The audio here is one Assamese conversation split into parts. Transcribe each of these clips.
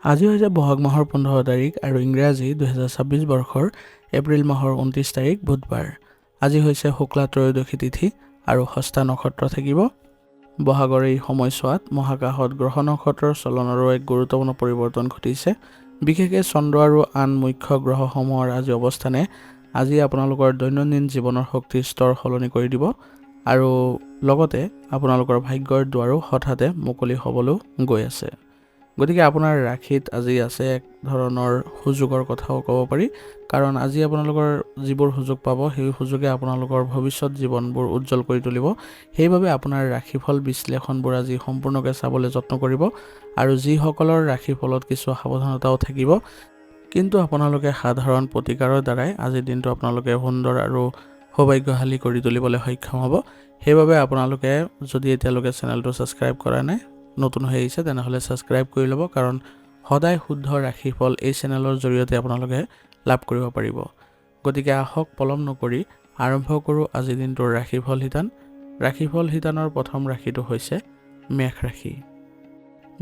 আজি হৈছে বহাগ মাহৰ 15 তাৰিখ আৰু ইংৰাজী 2026 বৰ্ষৰ এপ্ৰিল মাহৰ 29 তাৰিখ বুধবাৰ। আজি হৈছে শুক্লা ত্ৰয়োদশী তিথি আৰু ষষ্ঠা নক্ষত্ৰ থাকিব। বহাগৰ এই সময়ছোৱাত মহাকাশত গ্ৰহ নক্ষত্ৰৰ চলনৰো এক গুৰুত্বপূৰ্ণ পৰিৱৰ্তন ঘটিছে। বিশেষকৈ চন্দ্ৰ আৰু আন মুখ্য গ্ৰহসমূহৰ আজি অৱস্থানে আজি আপোনালোকৰ দৈনন্দিন জীৱনৰ শক্তিৰ স্তৰ সলনি কৰি দিব আৰু লগতে আপোনালোকৰ ভাগ্যৰ দুৱাৰো হঠাতে মুকলি হ'বলৈ গৈ আছে। গতিকে আপোনাৰ ৰাশিত আজি আছে এক ধৰণৰ সুযোগৰ কথাও ক'ব পাৰি, কাৰণ আজি আপোনালোকৰ যিবোৰ সুযোগ পাব সেই সুযোগে আপোনালোকৰ ভৱিষ্যত জীৱনবোৰ উজ্জ্বল কৰি তুলিব। সেইবাবে আপোনাৰ ৰাশিফল বিশ্লেষণবোৰ আজি সম্পূৰ্ণকৈ চাবলৈ যত্ন কৰিব আৰু যিসকলৰ ৰাশিফলত কিছু সাৱধানতাও থাকিব, কিন্তু আপোনালোকে সাধাৰণ প্ৰতিকাৰৰ দ্বাৰাই আজিৰ দিনটো আপোনালোকে সুন্দৰ আৰু সৌভাগ্যশালী কৰি তুলিবলৈ সক্ষম হ'ব। সেইবাবে আপোনালোকে যদি এতিয়ালৈকে চেনেলটো ছাবস্ক্ৰাইব কৰা নাই, নতুন হৈ আহিছে, তেনেহ'লে ছাবস্ক্ৰাইব কৰি ল'ব, কাৰণ সদায় শুদ্ধ ৰাশিফল এই চেনেলৰ জৰিয়তে আপোনালোকে লাভ কৰিব পাৰিব। গতিকে আহক পলম নকৰি আৰম্ভ কৰোঁ আজিৰ দিনটোৰ ৰাশিফল শিতান। ৰাশিফল শিতানৰ প্ৰথম ৰাশিটো হৈছে মেষ ৰাশি।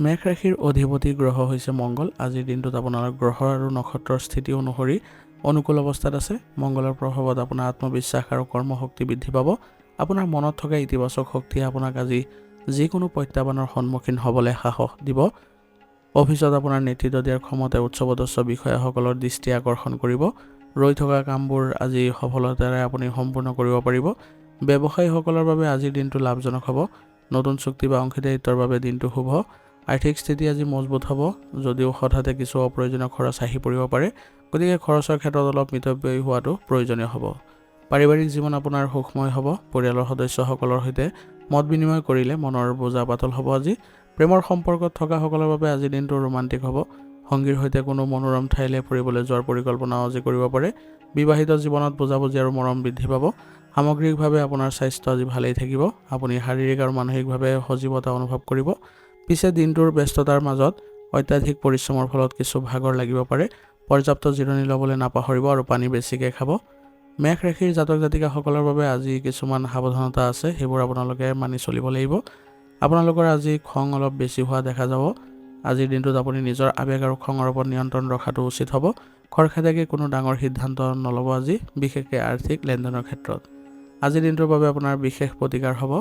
মেষ ৰাশিৰ অধিপতি গ্ৰহ হৈছে মংগল। আজিৰ দিনটোত আপোনাৰ গ্ৰহ আৰু নক্ষত্ৰৰ স্থিতি অনুসৰি অনুকূল অৱস্থাত আছে। মংগলৰ প্ৰভাৱত আপোনাৰ আত্মবিশ্বাস আৰু কৰ্মশক্তি বৃদ্ধি পাব। আপোনাৰ মনত থকা ইতিবাচক শক্তিয়ে আপোনাক আজি যিকোনো প্ৰত্যাহ্বানৰ সন্মুখীন হ'বলৈ সাহস দিব। অফিচত আপোনাৰ নেতৃত্ব দিয়াৰ ক্ষমতাই উচ্চপদস্থ বিষয়াসকলৰ দৃষ্টি আকৰ্ষণ কৰিব। ৰৈ থকা কামবোৰ আজি সফলতাৰে আপুনি সম্পূৰ্ণ কৰিব পাৰিব। ব্যৱসায়ীসকলৰ বাবে আজিৰ দিনটো লাভজনক হ'ব। নতুন চুক্তি বা অংশীদাৰিত্বৰ বাবে দিনটো শুভ। আৰ্থিক স্থিতি আজি মজবুত হ'ব, যদিও হঠাতে কিছু অপ্ৰয়োজনীয় খৰচ আহি পৰিব পাৰে। গতিকে খৰচৰ ক্ষেত্ৰত অলপ মিতব্যয়ী হোৱাটো প্ৰয়োজনীয় হ'ব। পাৰিবাৰিক জীৱন আপোনাৰ সুখময় হ'ব। পৰিয়ালৰ সদস্যসকলৰ সৈতে মত বিনিময় কৰিলে মনৰ বোজা পাতল হ'ব আজি। প্ৰেমৰ সম্পৰ্কত থকাসকলৰ বাবে আজিৰ দিনটো ৰোমান্টিক হ'ব। সংগীৰ সৈতে কোনো মনোৰম ঠাইলৈ ফুৰিবলৈ যোৱাৰ পৰিকল্পনাও আজি কৰিব পাৰে। বিবাহিত জীৱনত বুজাবুজি আৰু মৰম বৃদ্ধি পাব। সামগ্ৰিকভাৱে আপোনাৰ স্বাস্থ্য আজি ভালেই থাকিব। আপুনি শাৰীৰিক আৰু মানসিকভাৱে সজীৱতা অনুভৱ কৰিব। পিছে দিনটোৰ ব্যস্ততাৰ মাজত অত্যাধিক পৰিশ্ৰমৰ ফলত কিছু ভাগৰ লাগিব পাৰে। পৰ্যাপ্ত জিৰণি ল'বলৈ নাপাহৰিব আৰু পানী বেছিকৈ খাব। মেষ ৰাশিৰ জাতক জাতিকাসকলৰ বাবে আজি কিছুমান সাৱধানতা আছে, সেইবোৰ আপোনালোকে মানি চলিব লাগিব। আপোনালোকৰ আজি খং অলপ বেছি হোৱা দেখা যাব। আজিৰ দিনটোত আপুনি নিজৰ আৱেগ আৰু খঙৰ ওপৰত নিয়ন্ত্ৰণ ৰখাটো উচিত হ'ব। খৰখেদাকৈ কোনো ডাঙৰ সিদ্ধান্ত নল'ব আজি, বিশেষকৈ আৰ্থিক লেনদেনৰ ক্ষেত্ৰত। আজিৰ দিনটোৰ বাবে আপোনাৰ বিশেষ প্ৰতিকাৰ হ'ব।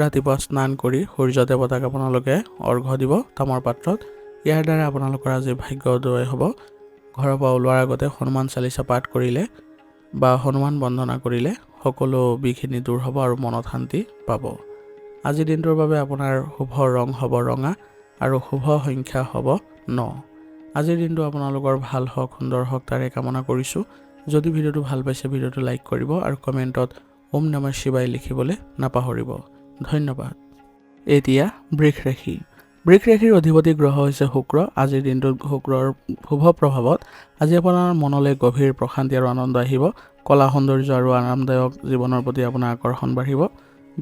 ৰাতিপুৱা স্নান কৰি সূৰ্য দেৱতাক আপোনালোকে অৰ্ঘ্য দিব তামৰ পাত্ৰত। ইয়াৰ দ্বাৰা আপোনালোকৰ আজি ভাগ্য উদয় হ'ব। ঘৰৰ পৰা ওলোৱাৰ আগতে হনুমান চালিচা পাঠ কৰিলে বা হনুমান বন্দনা কৰিলে সকলো বিঘিনি দূৰ হ'ব আৰু মনত শান্তি পাব। আজিৰ দিনটোৰ বাবে আপোনাৰ শুভ ৰং হ'ব ৰঙা আৰু শুভ সংখ্যা হ'ব 9। আজিৰ দিনটো আপোনালোকৰ ভাল হওক, সুন্দৰ হওক, তাৰে কামনা কৰিছোঁ। যদি ভিডিঅ'টো ভাল পাইছে, ভিডিঅ'টো লাইক কৰিব আৰু কমেণ্টত ওম নমঃ শিৱায় লিখিবলৈ নাপাহৰিব। ধন্যবাদ। এতিয়া বৃষ ৰাশি। বৃষ ৰাশিৰ অধিপতি গ্ৰহ হৈছে শুক্ৰ। আজিৰ দিনটোত শুক্ৰৰ শুভ প্ৰভাৱত আজি আপোনাৰ মনলৈ গভীৰ প্ৰশান্তি আৰু আনন্দ আহিব। কলা সৌন্দৰ্য আৰু আৰামদায়ক জীৱনৰ প্ৰতি আপোনাৰ আকৰ্ষণ বাঢ়িব।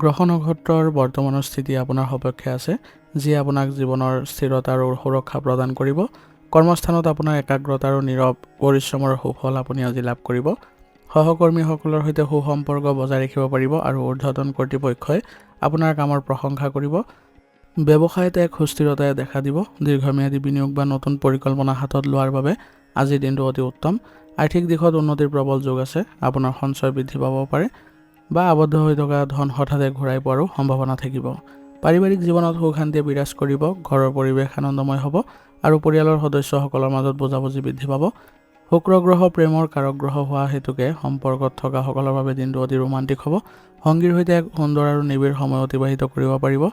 গ্ৰহ নক্ষত্ৰৰ বৰ্তমানৰ স্থিতি আপোনাৰ সপক্ষে আছে, যিয়ে আপোনাক জীৱনৰ স্থিৰতা আৰু সুৰক্ষা প্ৰদান কৰিব। কৰ্মস্থানত আপোনাৰ একাগ্ৰতা আৰু নীৰৱ পৰিশ্ৰমৰ সুফল আপুনি আজি লাভ কৰিব। সহকৰ্মীসকলৰ সৈতে সুসম্পৰ্ক বজাই ৰাখিব পাৰিব আৰু ঊৰ্ধ্বতন কৰ্তৃপক্ষই আপোনাৰ কামৰ প্ৰশংসা কৰিব। ব্যৱসায়ত এক সুস্থিৰতাই দেখা দিব। দীৰ্ঘম্যাদী বিনিয়োগ বা নতুন পৰিকল্পনা হাতত লোৱাৰ বাবে আজিৰ দিনটো অতি উত্তম। আৰ্থিক দিশত উন্নতিৰ প্ৰবল যোগ আছে। আপোনাৰ সঞ্চয় বৃদ্ধি পাব পাৰে বা আবদ্ধ হৈ থকা ধন হঠাতে ঘূৰাই পোৱাৰো সম্ভাৱনা থাকিব। পাৰিবাৰিক জীৱনত সুখ শান্তিয়ে বিৰাজ কৰিব। ঘৰৰ পৰিৱেশ আনন্দময় হ'ব আৰু পৰিয়ালৰ সদস্যসকলৰ মাজত বুজাবুজি বৃদ্ধি পাব। শুক্ৰ গ্ৰহ প্ৰেমৰ কাৰক গ্ৰহ হোৱা হেতুকে সম্পৰ্কত থকাসকলৰ বাবে দিনটো অতি ৰোমান্টিক হ'ব। সংগীৰ সৈতে এক সুন্দৰ আৰু নিবিড় সময় অতিবাহিত কৰিব পাৰিব।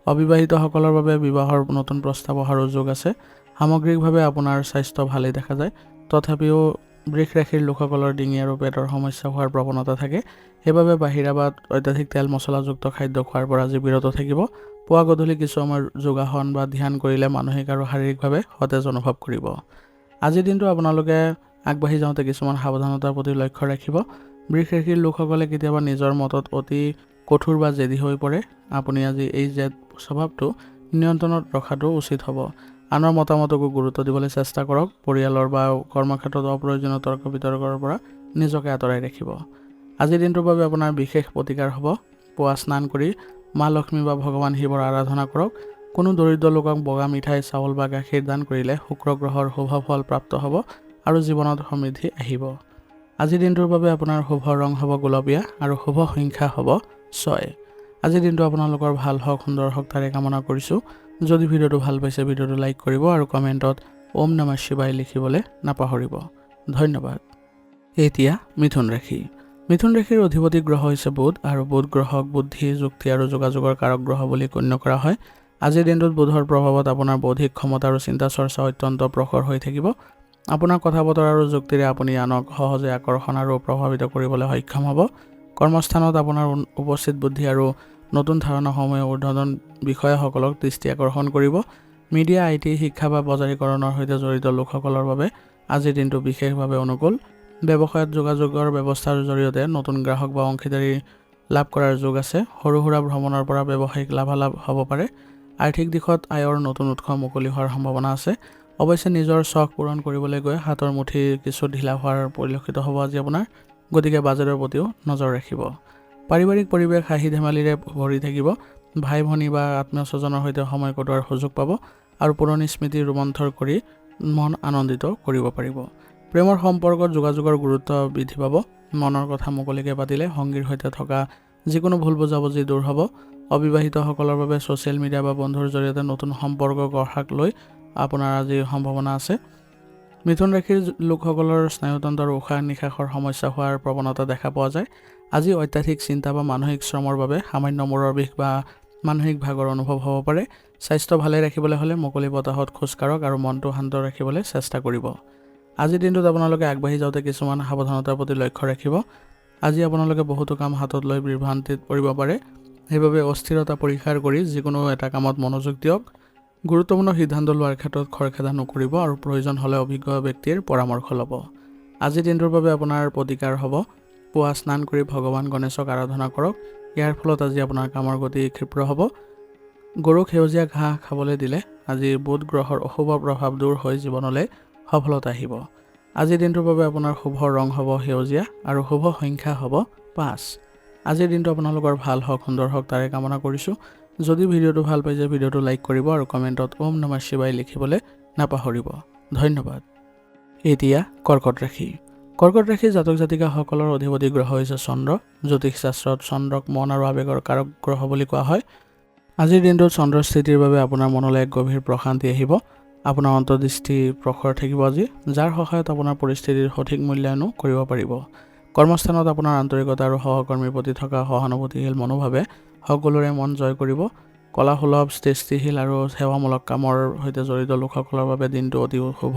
অবিবাহিতসকলৰ বাবে বিবাহৰ নতুন প্ৰস্তাৱ অহাৰ যোগ আছে। সামগ্ৰিকভাৱে আপোনাৰ স্বাস্থ্য ভালেই দেখা যায়। তথাপিও বৃষ ৰাশিৰ লোকসকলৰ ডিঙি আৰু পেটৰ সমস্যা হোৱাৰ প্ৰৱণতা থাকে। সেইবাবে বাহিৰা বা অত্যাধিক তেল মছলাযুক্ত খাদ্য খোৱাৰ পৰা আজি বিৰত থাকিব। পুৱা গধূলি কিছু সময় যোগাসন বা ধ্যান কৰিলে মানসিক আৰু শাৰীৰিকভাৱে সতেজ অনুভৱ কৰিব। আজিৰ দিনটো আপোনালোকে আগবাঢ়ি যাওঁতে কিছুমান সাৱধানতাৰ প্ৰতি লক্ষ্য ৰাখিব। বৃষ ৰাশিৰ লোকসকলে কেতিয়াবা নিজৰ মতত অতি কঠোৰ বা জেদী হৈ পৰে। আপুনি আজি এই জেদ স্বভাৱটো নিয়ন্ত্ৰণত ৰখাটো উচিত হ'ব। আনৰ মতামতকো গুৰুত্ব দিবলৈ চেষ্টা কৰক। পৰিয়ালৰ বা কৰ্মক্ষেত্ৰত অপ্ৰয়োজনীয় তৰ্ক বিতৰ্কৰ পৰা নিজকে আঁতৰাই ৰাখিব। আজিৰ দিনটোৰ বাবে আপোনাৰ বিশেষ প্ৰতিকাৰ হ'ব। পুৱা স্নান কৰি মা লক্ষ্মী বা ভগৱান শিৱৰ আৰাধনা কৰক। কোনো দৰিদ্ৰ লোকক বগা মিঠাই চাউল বা গাখীৰ দান কৰিলে শুক্ৰ গ্ৰহৰ শুভ ফল প্ৰাপ্ত হ'ব আৰু জীৱনত সমৃদ্ধি আহিব। আজিৰ দিনটোৰ বাবে আপোনাৰ শুভ ৰং হ'ব গুলপীয়া আৰু শুভ সংখ্যা হ'ব 6। আজিৰ দিনটো আপোনালোকৰ ভাল হওক, সুন্দৰ হওক তাৰে কামনা কৰিছোঁ। যদি ভিডিঅ'টো ভাল পাইছে ভিডিঅ'টো লাইক কৰিব আৰু কমেণ্টত ওম নমঃ শিৱায় লিখিবলৈ নাপাহৰিব। ধন্যবাদ। এতিয়া মিথুন ৰাশি। মিথুন ৰাশিৰ অধিপতি গ্ৰহ হৈছে বুধ আৰু বুধ গ্ৰহক বুদ্ধি, যুক্তি আৰু যোগাযোগৰ কাৰক গ্ৰহ বুলি গণ্য কৰা হয়। আজিৰ দিনটোত বুধৰ প্ৰভাৱত আপোনাৰ বৌদ্ধিক ক্ষমতা আৰু চিন্তা চৰ্চা অত্যন্ত প্ৰখৰ হৈ থাকিব। আপোনাৰ কথা বতৰা আৰু যুক্তিৰে আপুনি আনক সহজে আকৰ্ষণ আৰু প্ৰভাৱিত কৰিবলৈ সক্ষম হ'ব। কৰ্মস্থানত আপোনাৰ উপস্থিত বুদ্ধি আৰু নতুন ধাৰণাসমূহে ঊৰ্ধ্বতন বিষয়াসকলক দৃষ্টি আকৰ্ষণ কৰিব। মিডিয়া, IT, শিক্ষা বা বজাৰীকৰণৰ সৈতে জড়িত লোকসকলৰ বাবে আজিৰ দিনটো বিশেষভাৱে অনুকূল। ব্যৱসায়ত যোগাযোগৰ ব্যৱস্থাৰ জৰিয়তে নতুন গ্ৰাহক বা অংশীদাৰী লাভ কৰাৰ যোগ আছে। সৰু সুৰা ভ্ৰমণৰ পৰা ব্যৱসায়িক লাভালাভ হ'ব পাৰে। আৰ্থিক দিশত আয়ৰ নতুন উৎস মুকলি হোৱাৰ সম্ভাৱনা আছে। অৱশ্যে নিজৰ চখ পূৰণ কৰিবলৈ গৈ হাতৰ মুঠি কিছু ঢিলা হোৱাৰ পৰিলক্ষিত হ'ব আজি আপোনাৰ। গতিকে বাজেটৰ প্ৰতিও নজৰ ৰাখিব। পাৰিবাৰিক পৰিৱেশ হাঁহি ধেমালিৰে ভৰি থাকিব। ভাই ভনী বা আত্মীয় স্বজনৰ সৈতে সময় কটোৱাৰ সুযোগ পাব আৰু পুৰণি স্মৃতি ৰোমন্থৰ কৰি মন আনন্দিত কৰিব পাৰিব। প্ৰেমৰ সম্পৰ্কত যোগাযোগৰ গুৰুত্ব বৃদ্ধি পাব। মনৰ কথা মুকলিকৈ পাতিলে সংগীৰ সৈতে থকা যিকোনো ভুল বুজাবুজি দূৰ হ'ব। অবিবাহিতসকলৰ বাবে ছ'চিয়েল মিডিয়া বা বন্ধুৰ জৰিয়তে নতুন সম্পৰ্ক গঢ়াক লৈ আপোনাৰ আজি সম্ভাৱনা আছে। মিথুন ৰাশিৰ লোকসকলৰ স্নায়ুতন্ত্ৰ আৰু উশাহ নিশাহৰ সমস্যা হোৱাৰ প্ৰৱণতা দেখা পোৱা যায়। আজি অত্যাধিক চিন্তা বা মানসিক শ্ৰমৰ বাবে সামান্য মূৰৰ বিষ বা মানসিক ভাগৰ অনুভৱ হ'ব পাৰে। স্বাস্থ্য ভালে ৰাখিবলৈ হ'লে মুকলি বতাহত খোজ কাঢ়ক আৰু মনটো শান্ত ৰাখিবলৈ চেষ্টা কৰিব। আজিৰ দিনটোত আপোনালোকে আগবাঢ়ি যাওঁতে কিছুমান সাৱধানতাৰ প্ৰতি লক্ষ্য ৰাখিব। আজি আপোনালোকে বহুতো কাম হাতত লৈ বিভ্ৰান্তিত পৰিব পাৰে। সেইবাবে অস্থিৰতা পৰিহাৰ কৰি যিকোনো এটা কামত মনোযোগ দিয়ক। গুৰুত্বপূৰ্ণ সিদ্ধান্ত লোৱাৰ ক্ষেত্ৰত খৰখেদা নকৰিব আৰু প্ৰয়োজন হ'লে অভিজ্ঞ ব্যক্তিৰ পৰামৰ্শ ল'ব। আজিৰ দিনটোৰ বাবে আপোনাৰ প্ৰতিকাৰ হ'ব পুৱা স্নান কৰি ভগৱান গণেশক আৰাধনা কৰক। ইয়াৰ ফলত আজি আপোনাৰ কামৰ গতি ক্ষীপ্ৰ হ'ব। গৰুক সেউজীয়া ঘাঁহ খাবলৈ দিলে আজি বুধ গ্ৰহৰ অশুভ প্ৰভাৱ দূৰ হৈ জীৱনলৈ সফলতা আহিব। আজিৰ দিনটোৰ বাবে আপোনাৰ শুভ ৰং হ'ব সেউজীয়া আৰু শুভ সংখ্যা হ'ব 5। আজিৰ দিনটো আপোনালোকৰ ভাল হওক, সুন্দৰ হওক তাৰে কামনা কৰিছোঁ। যদি ভিডিঅ'টো ভাল পাইছে ভিডিঅ'টো লাইক কৰিব আৰু কমেণ্টত ওম নমঃ শিৱায় লিখিবলৈ নাপাহৰিব। ধন্যবাদ। এতিয়া কৰ্কট ৰাশি। কৰ্কট ৰাশিৰ জাতক জাতিকাসকলৰ অধিপতি গ্ৰহ হৈছে চন্দ্ৰ। জ্যোতিষ শাস্ত্ৰত চন্দ্ৰক মন আৰু আৱেগৰ কাৰক গ্ৰহ বুলি কোৱা হয়। আজিৰ দিনটোত চন্দ্ৰৰ স্থিতিৰ বাবে আপোনাৰ মনলৈ এক গভীৰ প্ৰশান্তি আহিব। আপোনাৰ অন্তৰ্দৃষ্টি প্ৰখৰ থাকিব আজি, যাৰ সহায়ত আপোনাৰ পৰিস্থিতিৰ সঠিক মূল্যায়নো কৰিব পাৰিব। কৰ্মস্থানত আপোনাৰ আন্তৰিকতা আৰু সহকৰ্মীৰ প্ৰতি থকা সহানুভূতিশীল মনোভাৱে সকলোৰে মন জয় কৰিব। কলাসুলভ, সৃষ্টিশীল আৰু সেৱামূলক কামৰ সৈতে জড়িত লোকসকলৰ বাবে দিনটো অতি শুভ।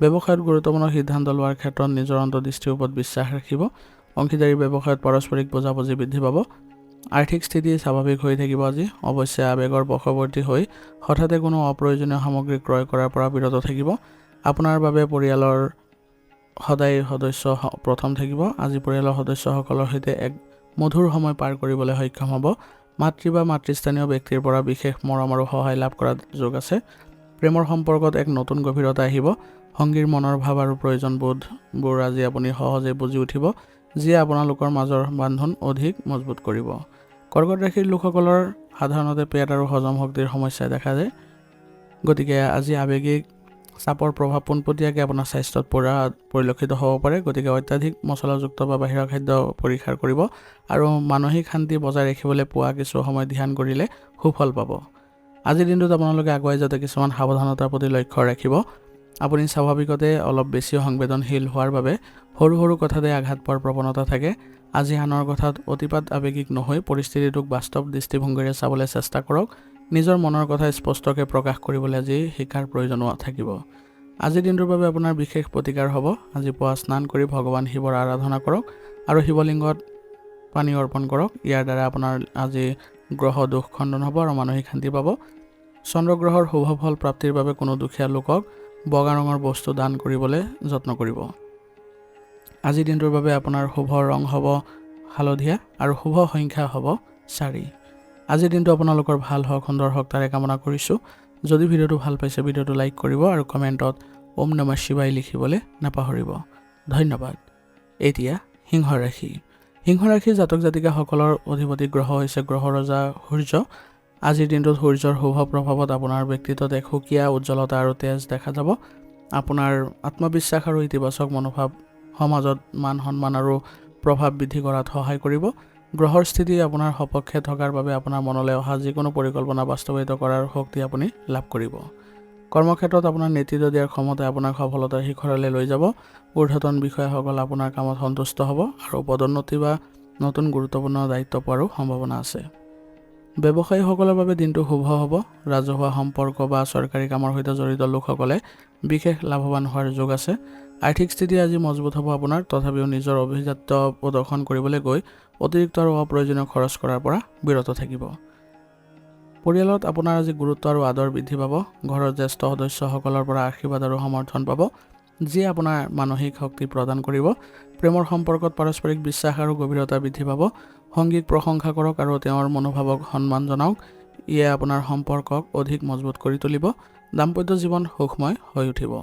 ব্যৱসায়ত গুৰুত্বপূৰ্ণ সিদ্ধান্ত লোৱাৰ ক্ষেত্ৰত নিজৰ অন্তৰ্দৃষ্টিৰ ওপৰত বিশ্বাস ৰাখিব। অংশীদাৰী ব্যৱসায়ত পাৰস্পৰিক বুজাবুজি বৃদ্ধি পাব। আৰ্থিক স্থিতি স্বাভাৱিক হৈ থাকিব আজি। অৱশ্যে আৱেগৰ বশৱৰ্তী হৈ হঠাতে কোনো অপ্ৰয়োজনীয় সামগ্ৰী ক্ৰয় কৰাৰ পৰা বিৰত থাকিব। আপোনাৰ বাবে পৰিয়ালৰ সদায় সদস্য প্ৰথম থাকিব। আজি পৰিয়ালৰ সদস্যসকলৰ সৈতে এক মধুৰ সময় পাৰ কৰিবলৈ সক্ষম হ'ব। মাতৃ বা মাতৃস্থানীয় ব্যক্তিৰ পৰা বিশেষ মৰম আৰু সহায় লাভ কৰাৰ যোগ আছে। প্ৰেমৰ সম্পৰ্কত এক নতুন গভীৰতা আহিব। সংগীৰ মনৰ ভাৱ আৰু প্ৰয়োজনবোধবোৰ আজি আপুনি সহজে বুজি উঠিব, যিয়ে আপোনালোকৰ মাজৰ বান্ধোন অধিক মজবুত কৰিব। কৰ্কট ৰাশিৰ লোকসকলৰ সাধাৰণতে পেট আৰু হজম শক্তিৰ সমস্যাই দেখা যায়। গতিকে আজি আৱেগিক চাপৰ প্ৰভাৱ পোনপটীয়াকৈ আপোনাৰ স্বাস্থ্যত পৰিলক্ষিত হ'ব পাৰে। গতিকে অত্যাধিক মছলাযুক্ত বা বাহিৰা খাদ্য পৰিহাৰ কৰিব আৰু মানসিক শান্তি বজাই ৰাখিবলৈ পুৱা কিছু সময় ধ্যান কৰিলে সুফল পাব। আজিৰ দিনটোত আপোনালোকে আগুৱাই যাওঁতে কিছুমান সাৱধানতাৰ প্ৰতি লক্ষ্য ৰাখিব। আপুনি স্বাভাৱিকতে অলপ বেছি সংবেদনশীল হোৱাৰ বাবে সৰু সৰু কথাতে আঘাত পোৱাৰ প্ৰৱণতা থাকে। আজি আনৰ কথাত অতিপাত আৱেগিক নহৈ পৰিস্থিতিটোক বাস্তৱ দৃষ্টিভংগীৰে চাবলৈ চেষ্টা কৰক। নিজৰ মনৰ কথা স্পষ্টকৈ প্ৰকাশ কৰিবলৈ আজি শিকাৰ প্ৰয়োজন থাকিব। আজিৰ দিনটোৰ বাবে আপোনাৰ বিশেষ প্ৰতিকাৰ হ'ব আজি পুৱা স্নান কৰি ভগৱান শিৱৰ আৰাধনা কৰক আৰু শিৱলিংগত পানী অৰ্পণ কৰক। ইয়াৰ দ্বাৰা আপোনাৰ আজি গ্ৰহ দোষ খণ্ডন হ'ব আৰু মানসিক শান্তি পাব। চন্দ্ৰগ্ৰহৰ শুভ ফল প্ৰাপ্তিৰ বাবে কোনো দুখীয়া লোকক বগা ৰঙৰ বস্তু দান কৰিবলৈ যত্ন কৰিব। আজিৰ দিনটোৰ বাবে আপোনাৰ শুভ ৰং হ'ব হালধীয়া আৰু শুভ সংখ্যা হ'ব 4। আজিৰ দিনটো আপোনালোকৰ ভাল হওক, সুন্দৰ হওক তাৰে কামনা কৰিছোঁ। যদি ভিডিঅ'টো ভাল পাইছে ভিডিঅ'টো লাইক কৰিব আৰু কমেণ্টত ওম নমঃ শিৱায় লিখিবলৈ নাপাহৰিব। ধন্যবাদ। এতিয়া সিংহ ৰাশি। সিংহ ৰাশিৰ জাতক জাতিকাসকলৰ অধিপতি গ্ৰহ হৈছে গ্ৰহ ৰজা সূৰ্য। আজিৰ দিনটোত সূৰ্যৰ শুভ প্ৰভাৱত আপোনাৰ ব্যক্তিত্বত এক সুকীয়া উজ্জ্বলতা আৰু তেজ দেখা যাব। আপোনাৰ আত্মবিশ্বাস আৰু ইতিবাচক মনোভাৱ সমাজত মান সন্মান আৰু প্ৰভাৱ বৃদ্ধি কৰাত সহায় কৰিব। গ্ৰহৰ স্থিতি আপোনাৰ সপক্ষে থকাৰ বাবে আপোনাৰ মনলৈ অহা যিকোনো পৰিকল্পনা বাস্তৱায়িত কৰাৰ শক্তি আপুনি লাভ কৰিব। কৰ্মক্ষেত্ৰত আপোনাৰ নেতৃত্ব দিয়াৰ ক্ষমতাই আপোনাক সফলতাৰ শিখৰলৈ লৈ যাব। ঊৰ্ধ্বতন বিষয়াসকল আপোনাৰ কামত সন্তুষ্ট হ'ব আৰু পদোন্নতি বা নতুন গুৰুত্বপূৰ্ণ দায়িত্ব পোৱাৰো সম্ভাৱনা আছে। ব্যৱসায়ীসকলৰ বাবে দিনটো শুভ হ'ব। ৰাজহুৱা সম্পৰ্ক বা চৰকাৰী কামৰ সৈতে জড়িত লোকসকলে বিশেষ লাভৱান হোৱাৰ যোগ আছে। আৰ্থিক স্থিতি আজি মজবুত হ'ব আপোনাৰ, তথাপিও নিজৰ অভিজাত্য প্ৰদৰ্শন কৰিবলৈ গৈ অতিৰিক্ত আৰু অপ্ৰয়োজনীয় খৰচ কৰাৰ পৰা বিৰত থাকিব। পৰিয়ালত আপোনাৰ আজি গুৰুত্ব আৰু আদৰ বৃদ্ধি পাব। ঘৰৰ জ্যেষ্ঠ সদস্যসকলৰ পৰা আশীৰ্বাদ আৰু সমৰ্থন পাব, যিয়ে আপোনাৰ মানসিক শক্তি প্ৰদান কৰিব। প্ৰেমৰ সম্পৰ্কত পাৰস্পৰিক বিশ্বাস আৰু গভীৰতা বৃদ্ধি পাব। সংগীক প্ৰশংসা কৰক আৰু তেওঁৰ মনোভাৱক সন্মান জনাওক। ইয়ে আপোনাৰ সম্পৰ্কক অধিক মজবুত কৰি তুলিব। দাম্পত্য জীৱন সুখময় হৈ উঠিব।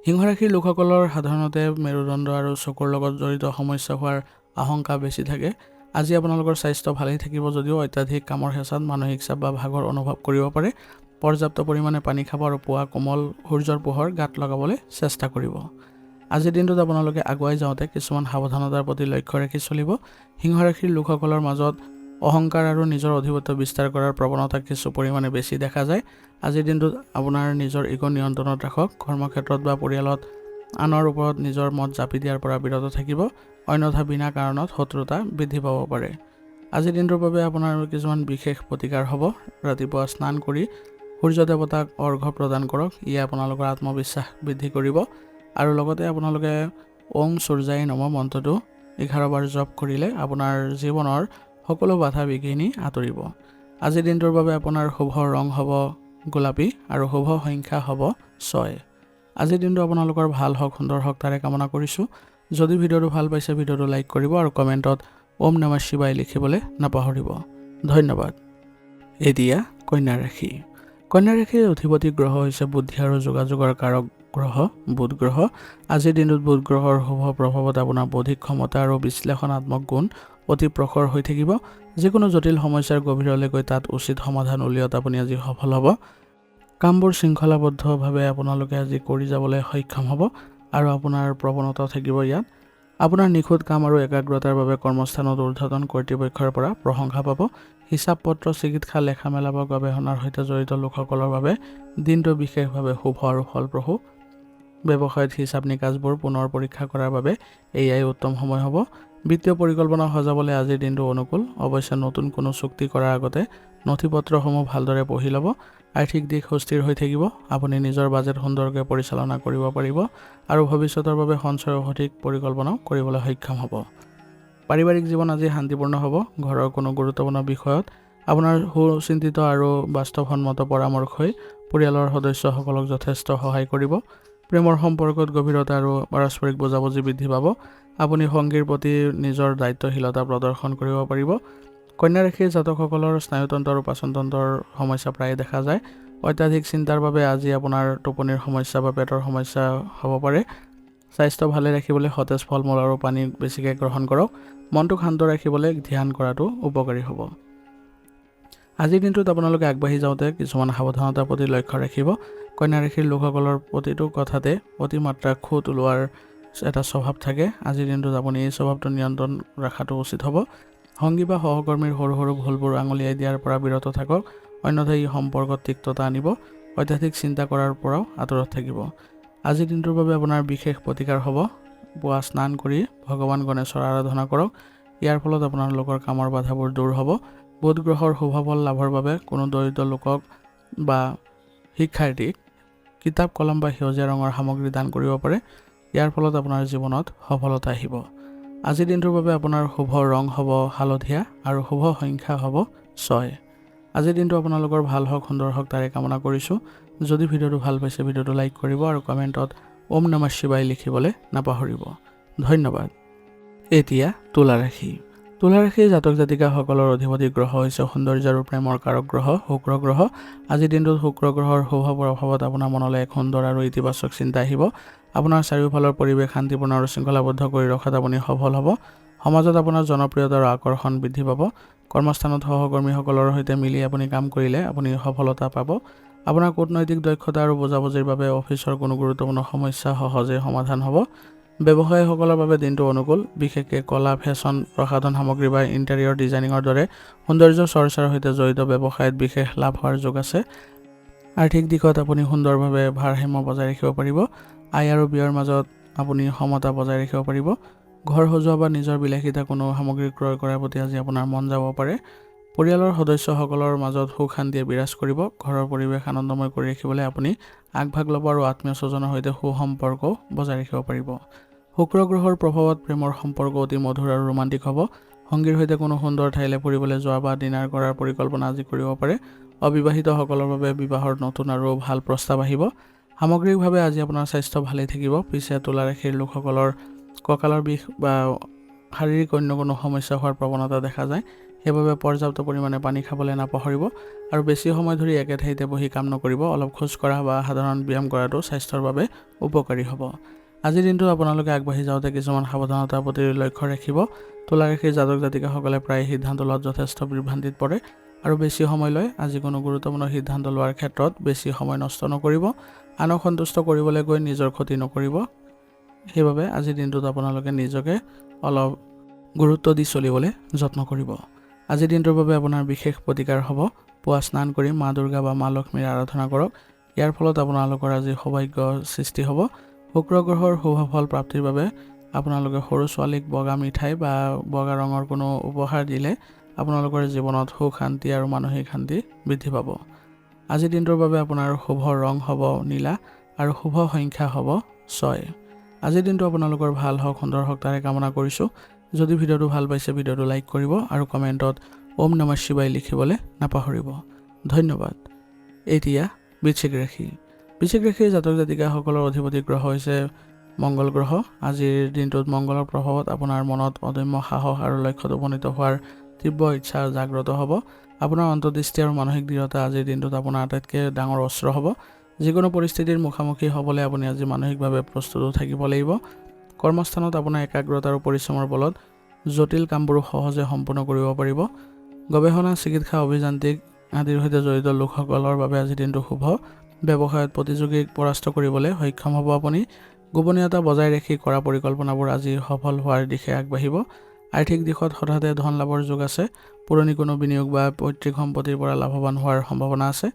সিংহ ৰাশিৰ লোকসকলৰ সাধাৰণতে মেৰুদণ্ড আৰু চকুৰ লগত জড়িত সমস্যা হোৱাৰ আশংকা বেছি থাকে। আজি আপোনালোকৰ স্বাস্থ্য ভালেই থাকিব যদিও অত্যাধিক কামৰ হেঁচাত মানসিক চাপ বা ভাগৰ অনুভৱ কৰিব পাৰে। পৰ্যাপ্ত পৰিমাণে পানী খাব আৰু পুৱা কোমল সূৰ্যৰ পোহৰ গাত লগাবলৈ চেষ্টা কৰিব। আজিৰ দিনটোত আপোনালোকে আগুৱাই যাওঁতে কিছুমান সাৱধানতাৰ প্ৰতি লক্ষ্য ৰাখি চলিব। সিংহ ৰাশিৰ লোকসকলৰ মাজত অহংকাৰ আৰু নিজৰ আধিপত্য বিস্তাৰ কৰাৰ প্ৰৱণতা কিছু পৰিমাণে বেছি দেখা যায়। আজিৰ দিনটোত আপোনাৰ নিজৰ ইগ' নিয়ন্ত্ৰণত ৰাখক। কৰ্মক্ষেত্ৰত বা পৰিয়ালত আনৰ ওপৰত নিজৰ মত জাপি দিয়াৰ পৰা বিৰত থাকিব, অন্যথা বিনা কাৰণত শত্ৰুতা বৃদ্ধি পাব পাৰে। আজিৰ দিনটোৰ বাবে আপোনাৰ কিছুমান বিশেষ প্ৰতিকাৰ হ'ব। ৰাতিপুৱা স্নান কৰি সূৰ্য দেৱতাক অৰ্ঘ্য প্ৰদান কৰক। ইয়ে আপোনালোকৰ আত্মবিশ্বাস বৃদ্ধি কৰিব আৰু লগতে আপোনালোকে ওম সূৰ্যায় নমঃ মন্ত্ৰটো 11 বাৰ জপ কৰিলে আপোনাৰ জীৱনৰ সকলো বাধা বিঘিনি আঁতৰিব। আজিৰ দিনটোৰ বাবে আপোনাৰ শুভ ৰং হ'ব গোলাপী আৰু শুভ সংখ্যা হ'ব 6। আজিৰ দিনটো আপোনালোকৰ ভাল হওক, সুন্দৰ হওক তাৰে কামনা কৰিছোঁ। যদি ভিডিঅ'টো ভাল পাইছে ভিডিঅ'টো লাইক কৰিব আৰু কমেণ্টত ওম নমঃ শিৱায় লিখিবলৈ নাপাহৰিব। ধন্যবাদ। এতিয়া কন্যা ৰাশি। কন্যা ৰাশিৰ অধিপতি গ্ৰহ হৈছে বুদ্ধি আৰু যোগাযোগৰ কাৰক গ্ৰহ বুধ গ্ৰহ। আজিৰ দিনটোত বুধ গ্ৰহৰ শুভ প্ৰভাৱত আপোনাৰ বৌদ্ধিক ক্ষমতা আৰু বিশ্লেষণাত্মক গুণ অতি প্ৰখৰ হৈ থাকিব। যিকোনো জটিল সমস্যাৰ গভীৰলৈ গৈ তাত উচিত সমাধান উলিওৱাত আপুনি আজি সফল হ'ব। কামবোৰ শৃংখলাবদ্ধভাৱে আপোনালোকে আজি কৰি যাবলৈ সক্ষম হ'ব আৰু আপোনাৰ প্ৰৱণতা থাকিব ইয়াত। আপোনাৰ নিখুঁত কাম আৰু একাগ্ৰতাৰ বাবে কৰ্মস্থানত ঊৰ্ধ্বতন কৰ্তৃপক্ষৰ পৰা প্ৰশংসা পাব। হিচাপ পত্ৰ, চিকিৎসা, লেখা মেলা বা গৱেষণাৰ সৈতে জড়িত লোকসকলৰ বাবে দিনটো বিশেষভাৱে শুভ আৰু ফলপ্ৰসূ। ব্যৱসায়ত হিচাপ নিকাচবোৰ পুনৰ পৰীক্ষা কৰাৰ বাবে এয়াই উত্তম সময় হ'ব। বিত্তীয় পৰিকল্পনা সজাবলৈ আজিৰ দিনটো অনুকূল। অৱশ্যে নতুন কোনো চুক্তি কৰাৰ আগতে নথি পত্ৰসমূহ ভালদৰে পঢ়ি ল'ব। আৰ্থিক দিশ সুস্থিৰ হৈ থাকিব। আপুনি নিজৰ বাজেট সুন্দৰকৈ পৰিচালনা কৰিব পাৰিব আৰু ভৱিষ্যতৰ বাবে সঞ্চয়ৰ সঠিক পৰিকল্পনাও কৰিবলৈ সক্ষম হ'ব। পাৰিবাৰিক জীৱন আজি শান্তিপূৰ্ণ হ'ব। ঘৰৰ কোনো গুৰুত্বপূৰ্ণ বিষয়ত আপোনাৰ সুচিন্তিত আৰু বাস্তৱসন্মত পৰামৰ্শই পৰিয়ালৰ সদস্যসকলক যথেষ্ট সহায় কৰিব। প্ৰেমৰ সম্পৰ্কত গভীৰতা আৰু পাৰস্পৰিক বুজাবুজি বৃদ্ধি পাব। আপুনি সংগীৰ প্ৰতি নিজৰ দায়িত্বশীলতা প্ৰদৰ্শন কৰিব পাৰিব। কন্যা ৰাশিৰ জাতকসকলৰ স্নায়ুতন্ত্ৰ আৰু পাচনতন্ত্ৰৰ সমস্যা প্ৰায়ে দেখা যায়। অত্যাধিক চিন্তাৰ বাবে আজি আপোনাৰ টোপনিৰ সমস্যা বা পেটৰ সমস্যা হ'ব পাৰে। স্বাস্থ্য ভালে ৰাখিবলৈ সতেজ ফল মূল আৰু পানী বেছিকৈ গ্ৰহণ কৰক। মনটোক শান্ত ৰাখিবলৈ ধ্যান কৰাটো উপকাৰী হ'ব। আজিৰ দিনটোত আপোনালোকে আগবাঢ়ি যাওঁতে কিছুমান সাৱধানতাৰ প্ৰতি লক্ষ্য ৰাখিব। কন্যা ৰাশিৰ লোকসকলৰ প্ৰতিটো কথাতে অতিমাত্ৰা খুঁত ওলোৱাৰ এটা স্বভাৱ থাকে। আজিৰ দিনটোত আপুনি এই স্বভাৱটো নিয়ন্ত্ৰণ ৰখাটো উচিত হ'ব। সংগী বা সহকৰ্মীৰ সৰু সৰু ভুলবোৰ আঙুলিয়াই দিয়াৰ পৰা বিৰত থাকক, অন্যথা ই সম্পৰ্কত তিক্ততা আনিব। অত্যাধিক চিন্তা কৰাৰ পৰাও আঁতৰত থাকিব। আজিৰ দিনটোৰ বাবে আপোনাৰ বিশেষ প্ৰতিকাৰ হ'ব। পুৱা স্নান কৰি ভগৱান গণেশৰ আৰাধনা কৰক। ইয়াৰ ফলত আপোনালোকৰ কামৰ বাধাবোৰ দূৰ হ'ব। বুধ গ্ৰহৰ শুভ ফল লাভৰ বাবে কোনো দৰিদ্ৰ লোকক বা শিক্ষাৰ্থীক কিতাপ কলম বা সেউজীয়া ৰঙৰ সামগ্ৰী দান কৰিব পাৰে। ইয়াৰ ফলত আপোনাৰ জীৱনত সফলতা আহিব। আজিৰ দিনটোৰ বাবে আপোনাৰ শুভ ৰং হ'ব হালধীয়া আৰু শুভ সংখ্যা হ'ব 6। আজিৰ দিনটো আপোনালোকৰ ভাল হওক, সুন্দৰ হওক তাৰে কামনা কৰিছোঁ। যদি ভিডিঅ'টো ভাল পাইছে ভিডিঅ'টো লাইক কৰিব আৰু কমেণ্টত ওম নমঃ শিৱায় লিখিবলৈ নাপাহৰিব। ধন্যবাদ। এতিয়া তুলা ৰাশি। তুলা ৰাশিৰ জাতক জাতিকাসকলৰ অধিপতি গ্ৰহ হৈছে সৌন্দৰ্য আৰু প্ৰেমৰ কাৰক গ্ৰহ শুক্ৰ গ্ৰহ। আজিৰ দিনটোত শুক্ৰ গ্ৰহৰ শুভ প্ৰভাৱত আপোনাৰ মনলৈ এক সুন্দৰ আৰু ইতিবাচক চিন্তা আহিব। আপোনাৰ চাৰিওফালৰ পৰিৱেশ শান্তিপূৰ্ণ আৰু শৃংখলাবদ্ধ কৰি ৰখাত আপুনি সফল হ'ব। সমাজত আপোনাৰ জনপ্ৰিয়তা আৰু আকৰ্ষণ বৃদ্ধি পাব। কৰ্মস্থানত সহকৰ্মীসকলৰ সৈতে মিলি আপুনি কাম কৰিলে আপুনি সফলতা পাব। আপোনাৰ কূটনৈতিক দক্ষতা আৰু বুজাবুজিৰ বাবে অফিচৰ কোনো গুৰুত্বপূৰ্ণ সমস্যা সহজে সমাধান হ'ব। ব্যৱসায়ীসকলৰ বাবে দিনটো অনুকূল, বিশেষকৈ কলা, ফেশ্বন, প্ৰসাধন সামগ্ৰী বা ইণ্টেৰিয়ৰ ডিজাইনিঙৰ দৰে সৌন্দৰ্য চৰ্চাৰ সৈতে জড়িত ব্যৱসায়ত বিশেষ লাভ হোৱাৰ যোগ আছে। আৰ্থিক দিশত আপুনি সুন্দৰভাৱে ভাৰসাম্য বজাই ৰাখিব পাৰিব। আয় আৰু ব্যয়ৰ মাজত আপুনি সমতা বজাই ৰাখিব পাৰিব। ঘৰ সজোৱা বা নিজৰ বিলাসিতা কোনো সামগ্ৰী ক্ৰয় কৰাৰ প্ৰতি আজি আপোনাৰ মন যাব পাৰে। পৰিয়ালৰ সদস্যসকলৰ মাজত সুখ শান্তিয়ে বিৰাজ কৰিব। ঘৰৰ পৰিৱেশ আনন্দময় কৰি ৰাখিবলৈ আপুনি আগভাগ ল'ব আৰু আত্মীয় স্বজনৰ সৈতে সুসম্পৰ্ক বজাই ৰাখিব পাৰিব। শুক্ৰ গ্ৰহৰ প্ৰভাৱত প্ৰেমৰ সম্পৰ্ক অতি মধুৰ আৰু ৰোমান্টিক হ'ব। সংগীৰ সৈতে কোনো সুন্দৰ ঠাইলৈ ফুৰিবলৈ যোৱা বা ডিনাৰ কৰাৰ পৰিকল্পনা আজি কৰিব পাৰে। অবিবাহিতসকলৰ বাবে বিবাহৰ নতুন আৰু ভাল প্ৰস্তাৱ আহিব। সামগ্ৰিকভাৱে আজি আপোনাৰ স্বাস্থ্য ভালেই থাকিব। পিছে তুলা ৰাশিৰ লোকসকলৰ কঁকালৰ বিষ বা শাৰীৰিক অন্য কোনো সমস্যা হোৱাৰ প্ৰৱণতা দেখা যায়। সেইবাবে পৰ্যাপ্ত পৰিমাণে পানী খাবলৈ নাপাহৰিব আৰু বেছি সময় ধৰি একে ঠাইতে বহি কাম নকৰিব। অলপ খোজ কঢ়া বা সাধাৰণ ব্যায়াম কৰাটো স্বাস্থ্যৰ বাবে উপকাৰী হ'ব। আজিৰ দিনটো আপোনালোকে আগবাঢ়ি যাওঁতে কিছুমান সাৱধানতাৰ প্ৰতি লক্ষ্য ৰাখিব। তুলা ৰাশিৰ জাতক জাতিকাসকলে প্ৰায় সিদ্ধান্ত লোৱাত যথেষ্ট বিভ্ৰান্তিত পৰে আৰু বেছি সময় লয়। আজি কোনো গুৰুত্বপূৰ্ণ সিদ্ধান্ত লোৱাৰ ক্ষেত্ৰত বেছি সময় নষ্ট নকৰিব। আনক সন্তুষ্ট কৰিবলৈ গৈ নিজৰ ক্ষতি নকৰিব। সেইবাবে আজিৰ দিনটোত আপোনালোকে নিজকে অলপ গুৰুত্ব দি চলিবলৈ যত্ন কৰিব। আজিৰ দিনটোৰ বাবে আপোনাৰ বিশেষ প্ৰতিকাৰ হ'ব। পুৱা স্নান কৰি মা দুৰ্গা বা মা লক্ষ্মীৰ আৰাধনা কৰক। ইয়াৰ ফলত আপোনালোকৰ আজি সৌভাগ্য সৃষ্টি হ'ব। শুক্ৰ গ্ৰহৰ শুভ ফল প্ৰাপ্তিৰ বাবে আপোনালোকে সৰু ছোৱালীক বগা মিঠাই বা বগা ৰঙৰ কোনো উপহাৰ দিলে আপোনালোকৰ জীৱনত সুখ শান্তি আৰু মানসিক শান্তি বৃদ্ধি পাব। আজিৰ দিনটোৰ বাবে আপোনাৰ শুভ ৰং হ'ব নীলা আৰু শুভ সংখ্যা হ'ব 6। আজিৰ দিনটো আপোনালোকৰ ভাল হওক, সুন্দৰ হওক তাৰে কামনা কৰিছোঁ। যদি ভিডিঅ'টো ভাল পাইছে ভিডিঅ'টো লাইক কৰিব আৰু কমেণ্টত ওম নমঃ শিৱায় লিখিবলৈ নাপাহৰিব। ধন্যবাদ। এতিয়া বৃশ্চিক ৰাশি। বৃশ্চিক ৰাশিৰ জাতক জাতিকাসকলৰ অধিপতি গ্ৰহ হৈছে মংগল গ্ৰহ। আজিৰ দিনটোত মংগলৰ প্ৰভাৱত আপোনাৰ মনত অদম্য সাহস আৰু লক্ষ্যত উপনীত হোৱাৰ তীব্ৰ ইচ্ছা জাগ্ৰত হ'ব। আপোনাৰ অন্তৰ্দৃষ্টি আৰু মানসিক দৃঢ়তা আজিৰ দিনটোত আপোনাৰ আটাইতকৈ ডাঙৰ অস্ত্ৰ হ'ব। যিকোনো পৰিস্থিতিৰ মুখামুখি হ'বলৈ আপুনি আজি মানসিকভাৱে প্ৰস্তুত থাকিব লাগিব। কৰ্মস্থানত আপোনাৰ একাগ্ৰতা আৰু পৰিশ্ৰমৰ বলত জটিল কামবোৰ সহজে সম্পূৰ্ণ কৰিব পাৰিব। গৱেষণা, চিকিৎসা, অভিযান্ত্ৰিক আদিৰ সৈতে জড়িত লোকসকলৰ বাবে আজিৰ দিনটো শুভ। ব্যৱসায়ত প্ৰতিযোগীক পৰাস্ত কৰিবলৈ সক্ষম হ'ব আপুনি। গোপনীয়তা বজাই ৰাখি কৰা পৰিকল্পনাবোৰ আজি সফল হোৱাৰ দিশে আগবাঢ়িব। আৰ্থিক দিশত হঠাতে ধন লাভৰ যোগ আছে। পুৰণি কোনো বিনিয়োগ বা পৈতৃক সম্পত্তিৰ পৰা লাভৱান হোৱাৰ সম্ভাৱনা আছে।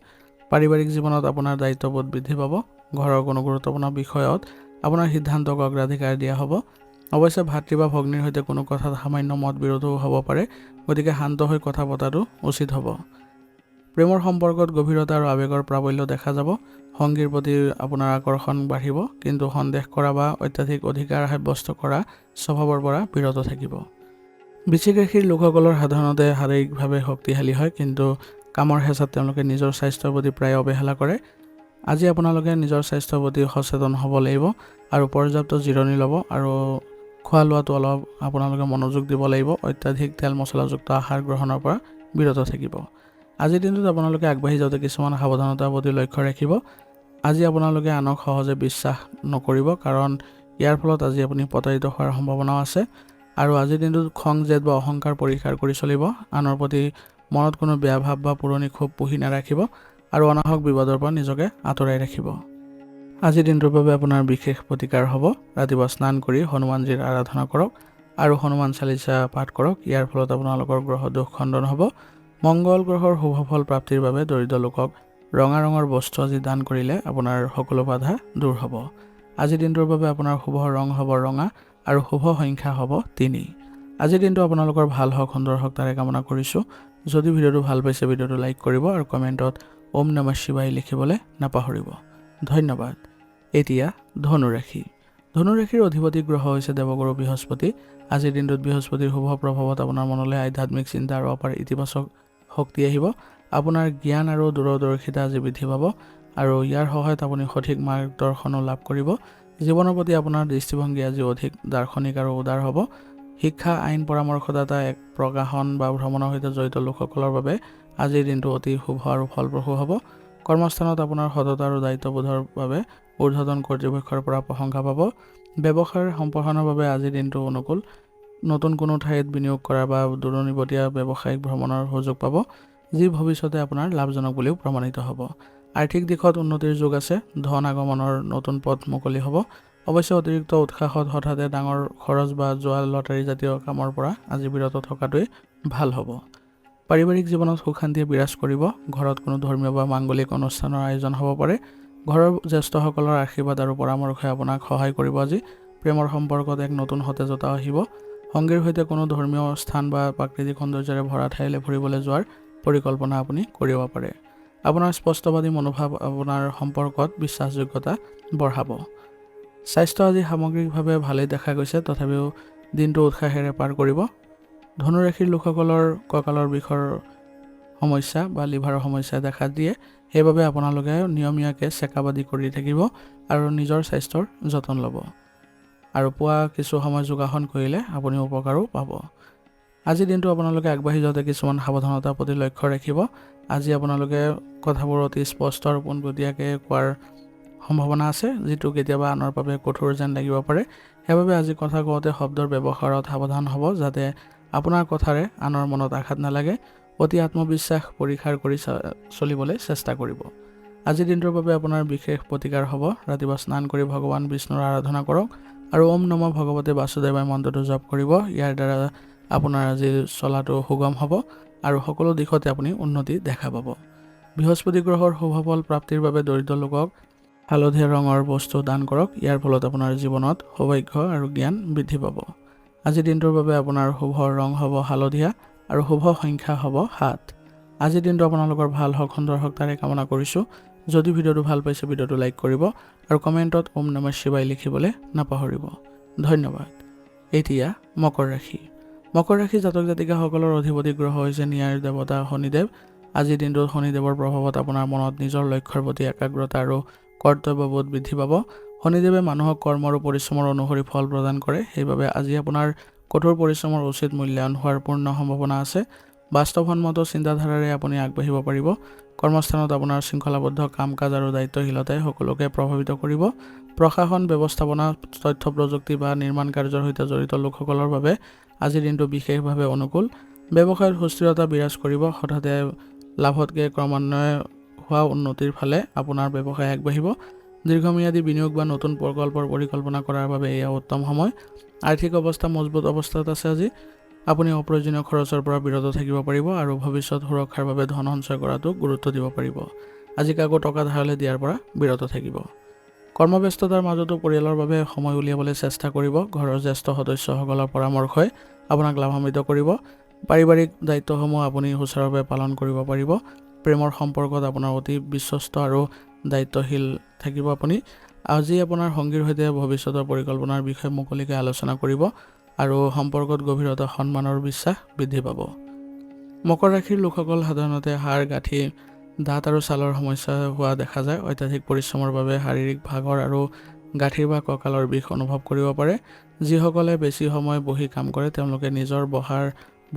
পাৰিবাৰিক জীৱনত আপোনাৰ দায়িত্ববোধ বৃদ্ধি পাব। ঘৰৰ কোনো গুৰুত্বপূৰ্ণ বিষয়ত আপোনাৰ সিদ্ধান্তক অগ্ৰাধিকাৰ দিয়া হ'ব। অৱশ্যে ভাতৃ বা ভগ্নীৰ সৈতে কোনো কথাত সামান্য মত বিৰোধো হ'ব পাৰে, গতিকে শান্ত হৈ কথা পতাটো উচিত হ'ব। প্ৰেমৰ সম্পৰ্কত গভীৰতা আৰু আৱেগৰ প্ৰাবল্য দেখা যাব। সংগীৰ প্ৰতি আপোনাৰ আকৰ্ষণ বাঢ়িব, কিন্তু সন্দেহ কৰা বা অত্যাধিক অধিকাৰ সাব্যস্ত কৰা স্বভাৱৰ পৰা বিৰত থাকিব। বৃশ্চিক ৰাশিৰ লোকসকলৰ সাধাৰণতে শাৰীৰিকভাৱে শক্তিশালী হয়, কিন্তু কামৰ হেঁচাত তেওঁলোকে নিজৰ স্বাস্থ্যৰ প্ৰতি প্ৰায় অৱহেলা কৰে। আজি আপোনালোকে নিজৰ স্বাস্থ্যৰ প্ৰতি সচেতন হ'ব লাগিব আৰু পৰ্যাপ্ত জিৰণি ল'ব আৰু খোৱা লোৱাটো অলপ আপোনালোকে মনোযোগ দিব লাগিব। অত্যাধিক তেল মছলাযুক্ত আহাৰ গ্ৰহণৰ পৰা বিৰত থাকিব। আজিৰ দিনটোত আপোনালোকে আগবাঢ়ি যাওঁতে কিছুমান সাৱধানতাৰ প্ৰতি লক্ষ্য ৰাখিব। আজি আপোনালোকে আনক সহজে বিশ্বাস নকৰিব, কাৰণ ইয়াৰ ফলত আজি আপুনি প্ৰতাৰিত হোৱাৰ সম্ভাৱনাও আছে। আৰু আজিৰ দিনটোত খং, জেদ বা অহংকাৰ পৰিহাৰ কৰি চলিব। আনৰ প্ৰতি মনত কোনো বেয়া ভাৱ বা পুৰণি ক্ষোভ পুহি নাৰাখিব আৰু অনাহক বিবাদৰ পৰা নিজকে আঁতৰাই ৰাখিব। আজিৰ দিনটোৰ বাবে আপোনাৰ বিশেষ প্ৰতিকাৰ হ'ব। ৰাতিপুৱা স্নান কৰি হনুমানজীৰ আৰাধনা কৰক আৰু হনুমান চালিচা পাঠ কৰক। ইয়াৰ ফলত আপোনালোকৰ গ্ৰহ দোষ খণ্ডন হ'ব। মংগল গ্ৰহৰ শুভ ফল প্ৰাপ্তিৰ বাবে দৰিদ্ৰ লোকক ৰঙা ৰঙৰ বস্তু আজি দান কৰিলে আপোনাৰ সকলো বাধা দূৰ হ'ব। আজিৰ দিনটোৰ বাবে আপোনাৰ শুভ ৰং হ'ব ৰঙা আৰু শুভ সংখ্যা হ'ব 3। আজিৰ দিনটো আপোনালোকৰ ভাল হওক, সুন্দৰ হওক তাৰে কামনা কৰিছোঁ। যদি ভিডিঅ'টো ভাল পাইছে ভিডিঅ'টো লাইক কৰিব আৰু কমেণ্টত ওম নমঃ শিৱায় লিখিবলৈ নাপাহৰিব। ধন্যবাদ। এতিয়া ধনু ৰাশি। ধনু ৰাশিৰ অধিপতি গ্ৰহ হৈছে দেৱগুৰু বৃহস্পতি। আজিৰ দিনটোত বৃহস্পতিৰ শুভ প্ৰভাৱত আপোনাৰ মনলৈ আধ্যাত্মিক চিন্তা আৰু অপাৰ ইতিবাচক শক্তি আহিব। আপোনাৰ জ্ঞান আৰু দূৰদৰ্শিতা আজি বৃদ্ধি পাব আৰু ইয়াৰ সহায়ত আপুনি সঠিক মাৰ্গদৰ্শনো লাভ কৰিব। জীৱনৰ প্ৰতি আপোনাৰ দৃষ্টিভংগী আজি অধিক দাৰ্শনিক আৰু উদাৰ হ'ব। শিক্ষা, আইন, পৰামৰ্শদাতা, এক প্ৰকাশন বা ভ্ৰমণৰ সৈতে জড়িত লোকসকলৰ বাবে আজিৰ দিনটো অতি শুভ আৰু ফলপ্ৰসূ হ'ব। কৰ্মস্থানত আপোনাৰ সততা আৰু দায়িত্ববোধৰ বাবে ঊৰ্ধ্বতন কৰ্তৃপক্ষৰ পৰা প্ৰশংসা পাব। ব্যৱসায়ৰ সম্প্ৰসাৰণৰ বাবে আজিৰ দিনটো অনুকূল। নতুন কোনো ঠাইত বিনিয়োগ কৰা বা দূৰণিবতীয়া ব্যৱসায়িক ভ্ৰমণৰ সুযোগ পাব, যি ভৱিষ্যতে আপোনাৰ লাভজনক বুলিও প্ৰমাণিত হ'ব। আৰ্থিক দিশত উন্নতিৰ যোগ আছে, ধন আগমনৰ নতুন পথ মুকলি হ'ব। অৱশ্যে অতিৰিক্ত উৎসাহত হঠাতে ডাঙৰ খৰচ বা জোৱা লটাৰী জাতীয় কামৰ পৰা আজি বিৰত থকাটোৱেই ভাল হ'ব। পাৰিবাৰিক জীৱনত সুখ শান্তিয়ে বিৰাজ কৰিব। ঘৰত কোনো ধৰ্মীয় বা মাংগলিক অনুষ্ঠানৰ আয়োজন হ'ব পাৰে। ঘৰৰ জ্যেষ্ঠসকলৰ আশীৰ্বাদ আৰু পৰামৰ্শই আপোনাক সহায় কৰিব। আজি প্ৰেমৰ সম্পৰ্কত এক নতুন সতেজতা আহিব। সংগীৰ সৈতে কোনো ধৰ্মীয় স্থান বা প্ৰাকৃতিক সৌন্দৰ্যৰে ভৰা ঠাইলৈ ফুৰিবলৈ যোৱাৰ পৰিকল্পনা আপুনি কৰিব পাৰে। আপোনাৰ স্পষ্টবাদী মনোভাৱ আপোনাৰ সম্পৰ্কত বিশ্বাসযোগ্যতা বঢ়াব। স্বাস্থ্য আজি সামগ্ৰিকভাৱে ভালেই দেখা গৈছে, তথাপিও দিনটো উৎসাহেৰে পাৰ কৰিব। ধনুৰাশিৰ লোকসকলৰ কঁকালৰ বিষৰ সমস্যা বা লিভাৰৰ সমস্যাই দেখা দিয়ে, সেইবাবে আপোনালোকে নিয়মীয়াকৈ চেকআপ আদি কৰি থাকিব আৰু নিজৰ স্বাস্থ্যৰ যতন ল'ব। আৰু পুৱা কিছু সময় যোগাসন কৰিলে আপুনি উপকাৰো পাব। আজিৰ দিনটো আপোনালোকে আগবাঢ়ি যাওঁতে কিছুমান সাৱধানতাৰ প্ৰতি লক্ষ্য ৰাখিব। আজি আপোনালোকে কথাবোৰ অতি স্পষ্ট আৰু পোনপটীয়াকৈ কোৱাৰ সম্ভাৱনা আছে, যিটো কেতিয়াবা আনৰ বাবে কঠোৰ যেন লাগিব পাৰে। সেইবাবে আজি কথা কওঁতে শব্দৰ ব্যৱহাৰত সাৱধান হ'ব, যাতে আপোনাৰ কথাৰে আনৰ মনত আঘাত নালাগে। অতি আত্মবিশ্বাস পৰীক্ষা কৰি চলিবলৈ চেষ্টা কৰিব। আজিৰ দিনটোৰ বাবে আপোনাৰ বিশেষ প্ৰতিকাৰ হ'ব। ৰাতিপুৱা স্নান কৰি ভগৱান বিষ্ণুৰ আৰাধনা কৰক আৰু ওম নমঃ ভগৱতে বাসুদেৱায় মন্ত্ৰটো জপ কৰিব। ইয়াৰ দ্বাৰা আপোনাৰ আজি চলাটো সুগম হ'ব আৰু সকলো দিশতে আপুনি উন্নতি দেখা পাব। বৃহস্পতি গ্ৰহৰ শুভফল প্ৰাপ্তিৰ বাবে দৰিদ্ৰ লোকক হালধীয়া ৰঙৰ বস্তু দান কৰক। ইয়াৰ ফলত আপোনাৰ জীৱনত সৌভাগ্য আৰু জ্ঞান বৃদ্ধি পাব। আজিৰ দিনটোৰ বাবে আপোনাৰ শুভ ৰং হ'ব হালধীয়া আৰু শুভ সংখ্যা হ'ব 7। আজিৰ দিনটো আপোনালোকৰ ভাল হওক, সুন্দৰ হওক তাৰে কামনা কৰিছোঁ। যদি ভিডিঅ'টো ভাল পাইছে ভিডিঅ'টো লাইক কৰিব আৰু কমেণ্টত ওম নমঃ শিৱায় লিখিবলৈ নাপাহৰিব। ধন্যবাদ। এতিয়া মকৰ ৰাশি। মকৰ ৰাশি জাতক জাতিকাসকলৰ অধিপতি গ্ৰহ হৈছে ন্যায়ৰ দেৱতা শনিদেৱ। আজিৰ দিনটোত শনিদেৱৰ প্ৰভাৱত আপোনাৰ মনত নিজৰ লক্ষ্যৰ প্ৰতি একাগ্ৰতা আৰু কৰ্তব্যবোধ বৃদ্ধি পাব। শনিদেৱে মানুহক কৰ্ম আৰু পৰিশ্ৰমৰ অনুসৰি ফল প্ৰদান কৰে, সেইবাবে আজি আপোনাৰ কঠোৰ পৰিশ্ৰমৰ উচিত মূল্যায়ন হোৱাৰ পূৰ্ণ সম্ভাৱনা আছে। বাস্তৱসন্মত চিন্তাধাৰাৰে আপুনি আগবাঢ়িব পাৰিব। কৰ্মস্থানত আপোনাৰ শৃংখলাবদ্ধ কাম কাজ আৰু দায়িত্বশীলতাই সকলোকে প্ৰভাৱিত কৰিব। প্ৰশাসন, ব্যৱস্থাপনা, তথ্য প্ৰযুক্তি বা নিৰ্মাণ কাৰ্যৰ সৈতে জড়িত লোকসকলৰ বাবে আজিৰ দিনটো বিশেষভাৱে অনুকূল। ব্যৱসায়ত সুস্থিৰতা বিৰাজ কৰিব। হঠাতে লাভতকৈ ক্ৰমান্বয়ে হোৱা উন্নতিৰ ফালে আপোনাৰ ব্যৱসায় আগবাঢ়িব। দীৰ্ঘম্যাদী বিনিয়োগ বা নতুন প্ৰকল্পৰ পৰিকল্পনা কৰাৰ বাবে এয়া উত্তম সময়। আৰ্থিক অৱস্থা মজবুত অৱস্থাত আছে। আজি আপুনি অপ্ৰয়োজনীয় খৰচৰ পৰা বিৰত থাকিব পাৰিব আৰু ভৱিষ্যত সুৰক্ষাৰ বাবে ধন সঞ্চয় কৰাটো গুৰুত্ব দিব পাৰিব। আজি কাকো টকা ধাৰলৈ দিয়াৰ পৰা বিৰত থাকিব। কৰ্মব্যস্ততাৰ মাজতো পৰিয়ালৰ বাবে সময় উলিয়াবলৈ চেষ্টা কৰিব। ঘৰৰ জ্যেষ্ঠ সদস্যসকলৰ পৰামৰ্শই আপোনাক লাভান্বিত কৰিব। পাৰিবাৰিক দায়িত্বসমূহ আপুনি সুচাৰুৰূপে পালন কৰিব পাৰিব। প্ৰেমৰ সম্পৰ্কত আপোনাৰ অতি বিশ্বস্ত আৰু দায়িত্বশীল থাকিব আপুনি। আজি আপোনাৰ সংগীৰ সৈতে ভৱিষ্যতৰ পৰিকল্পনাৰ বিষয়ে মুকলিকৈ আলোচনা কৰিব আৰু সম্পৰ্কত গভীৰতা, সন্মান আৰু বিশ্বাস বৃদ্ধি পাব। মকৰ ৰাশিৰ লোকসকল সাধাৰণতে হাড়, গাঁঠি, দাঁত আৰু ছালৰ সমস্যা হোৱা দেখা যায়। অত্যাধিক পৰিশ্ৰমৰ বাবে শাৰীৰিক ভাগৰ আৰু গাঁঠিৰ বা কঁকালৰ বিষ অনুভৱ কৰিব পাৰে। যিসকলে বেছি সময় বহি কাম কৰে তেওঁলোকে নিজৰ বহাৰ